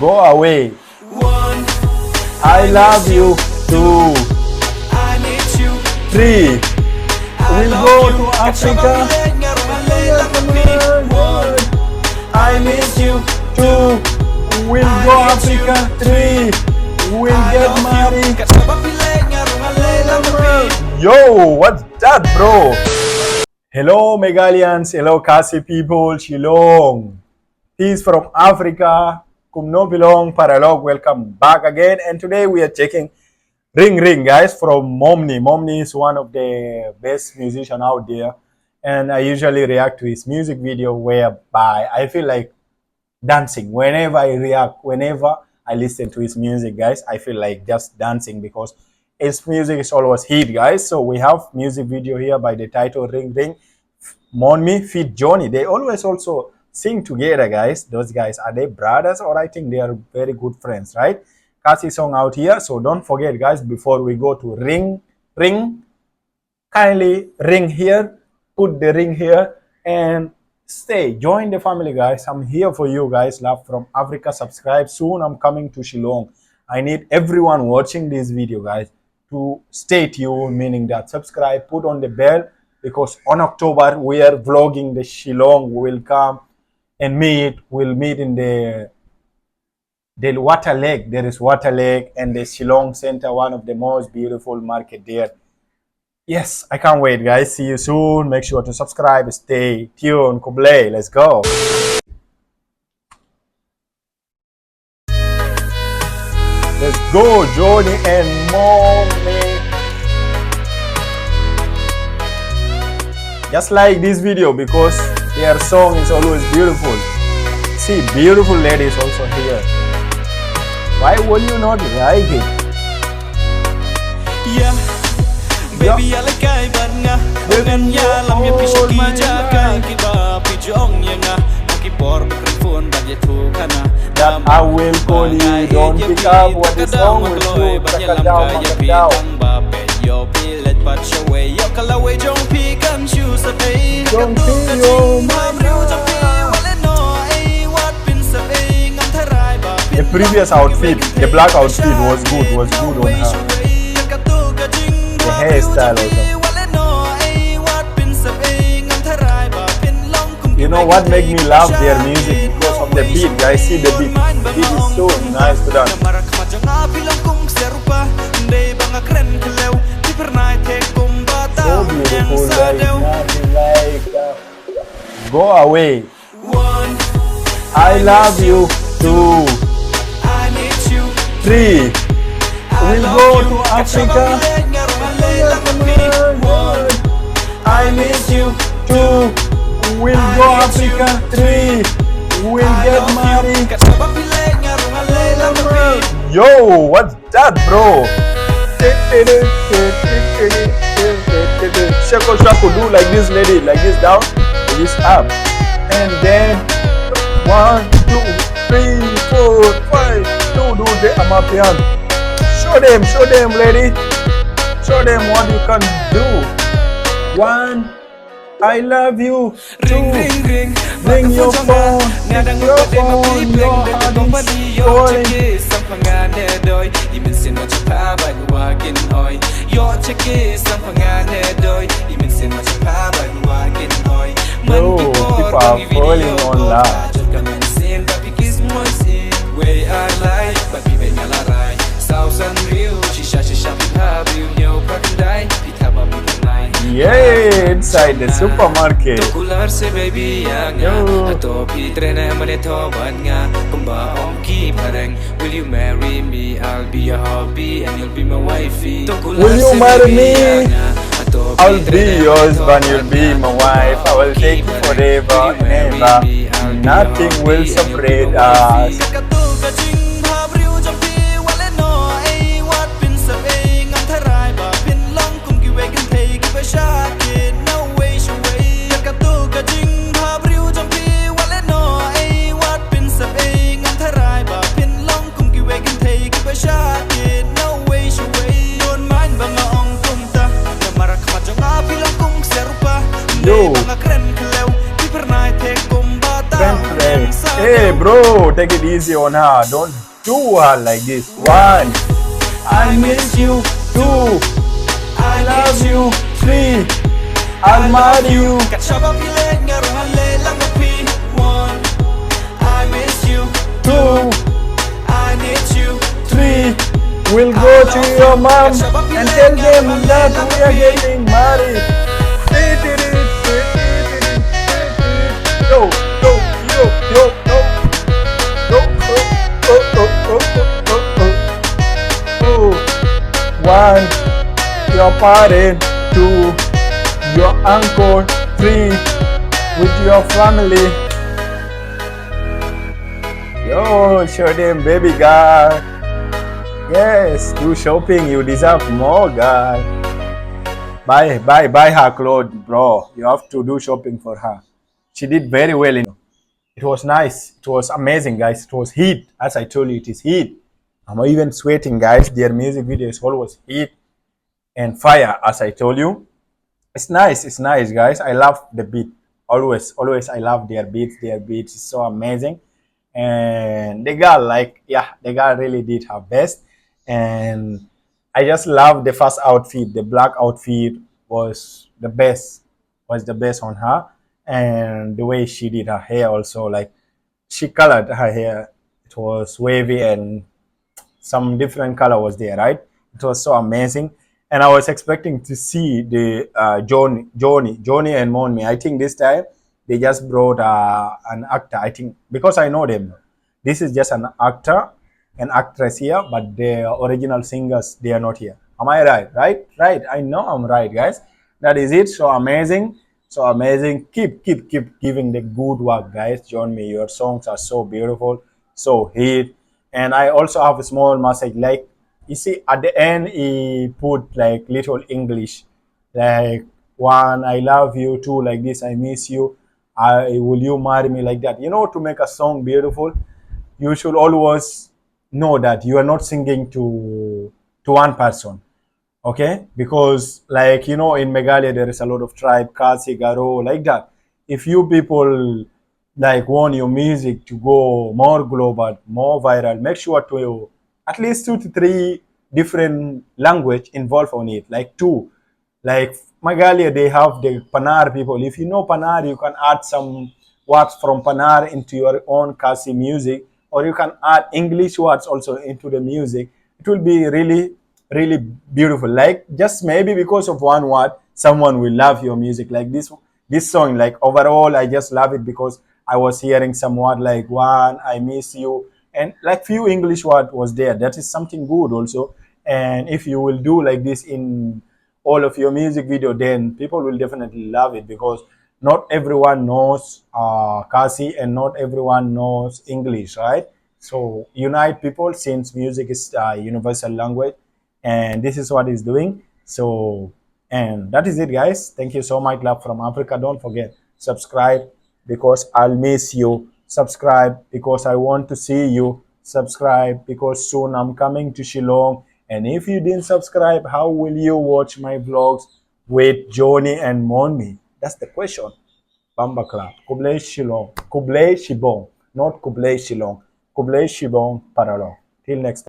Go away. 1. I love you. 2. I need you. 3. We'll go to Africa. I miss you. 2. We'll go Africa. 3. We'll get married. Yo, what's that, bro? Hello, Megalayans. Hello, Khasi people. Shilong. Peace from Africa. Kum no belong paralog. Welcome back again. And today we are checking Ring, guys, from MONMI. MONMI is one of the best musicians out there. And I usually react to his music video whereby I feel like dancing. Whenever I react, whenever I listen to his music, guys, I feel like just dancing because his music is always hit, guys. So we have music video here by the title Ring. MONMI feat Johnny. They always also sing together, guys. Those guys, are they brothers, or I think they are very good friends, right? Khasi song out here. So don't forget, guys, before we go to ring, kindly ring here, put the ring here, and stay, join the family, guys. I'm here for you guys. Love from Africa. Subscribe soon. I'm coming to Shillong. I need everyone watching this video, guys, to stay tuned, meaning that subscribe, put on the bell, because on October we are vlogging the Shillong. We will come and we'll meet in the water lake. There is water lake and the Shillong Center, one of the most beautiful market there. Yes, I can't wait, guys. See you soon. Make sure to subscribe. Stay tuned. Kublai, let's go. Let's go, Johnny and MONMI. Just like this video, because their song is always beautiful. See, beautiful ladies also here. Why will you not like it? Yeah. Baby, I like I banga. Dengan ya lam ya pisaki jaga kita pijong ya nga. Makipor bekrifun bagi tu kana. That I will call you. Don't pick up what is wrong with you. Makadaw. Yo pilet pat shaway. Yo kalaway jong pikan shoes away. Don't feel you. The previous outfit, the black outfit was good on her. The hairstyle also. You know what make me love their music? Because of the beat, guys. See the beat. The beat is so nice to dance. So beautiful, like nothing like that. Go away. 1. I love you. 2. I need you. 3. We'll go to Africa. I miss you. 2. We'll go Africa. 3. We'll get married. Yo, what's that, bro? Shako, do like this, lady, like this down, like this up, and then 1, 2, 3, 4, 5. Do the Amapian. Show them, lady. Show them what you can do. 1. I love you. 2. Ring your phone. Your heart is calling. Yo, people are falling on love. Yeah, inside the supermarket. Will you marry me? I'll be your hobby and you'll be my wifey. Will you marry me? I'll be yours, but you'll be my wife. I will take you forever and ever. Nothing will separate us. Yo, Hey bro, take it easy on her. Don't do her like this. One, I miss you. Two, I love you. Three, I'll marry you. Kacaba pilet ngaruhan lelang api. One, I miss you. Two, I need you. three, we'll go to your mom and tell them that we are getting married. Yo, yo, yo, yo, yo. Yo, oh. One, your parent. Two, your uncle. Three, with your family. Yo, show them, baby girl. Yes, do shopping. You deserve more, girl. Buy her clothes, bro. You have to do shopping for her. She did very well. It was nice. It was amazing, guys. It was heat. As I told you, it is heat. I'm even sweating, guys. Their music videos always heat and fire, as I told you. It's nice. It's nice, guys. I love the beat. Always, I love their beats. Their beats is so amazing. And the girl, the girl really did her best. And I just love the first outfit. The black outfit was the best. Was the best on her, and the way she did her hair also. Like she colored her hair. It was wavy and some different color was there, right? It was so amazing. And I was expecting to see the Johnny and Monmi. I think this time they just brought an actor. I think because I know them. This is just an actor, an actress here, but the original singers they are not here. Am I right? Right. I know I'm right, guys. That is it. So amazing. So amazing. Keep giving the good work, guys. Join me. Your songs are so beautiful, so hit. And I also have a small message. Like you see, at the end, he put like little English, like one, I love you. Two, like this, I miss you. Will you marry me, like that? You know, to make a song beautiful, you should always know that you are not singing to one person. Okay, because like you know in Meghalaya there is a lot of tribe, Khasi, Garo, like that. If you people like want your music to go more global, more viral, make sure to at least 2 to 3 different language involved on it, like two. Like Meghalaya, they have the Panar people. If you know Panar, you can add some words from Panar into your own Khasi music, or you can add English words also into the music. It will be really beautiful. Like just maybe because of one word, someone will love your music. Like this song, like overall, I just love it because I was hearing some word like one, I miss you, and like few English word was there. That is something good also. And if you will do like this in all of your music video, then people will definitely love it because not everyone knows Khasi and not everyone knows English, right? So unite people since music is a universal language, and this is what he's doing. So, and that is it, guys. Thank you so much. Love from Africa. Don't forget, subscribe because I'll miss you. Subscribe because I want to see you. Subscribe because soon I'm coming to Shillong. And if you didn't subscribe, how will you watch my vlogs with Johnny and Monmi? That's the question. Bamba Club. Kublai Shillong. Kublai Shibong. Not Kublai Shillong. Kublai Shibong Paralong. Till next time.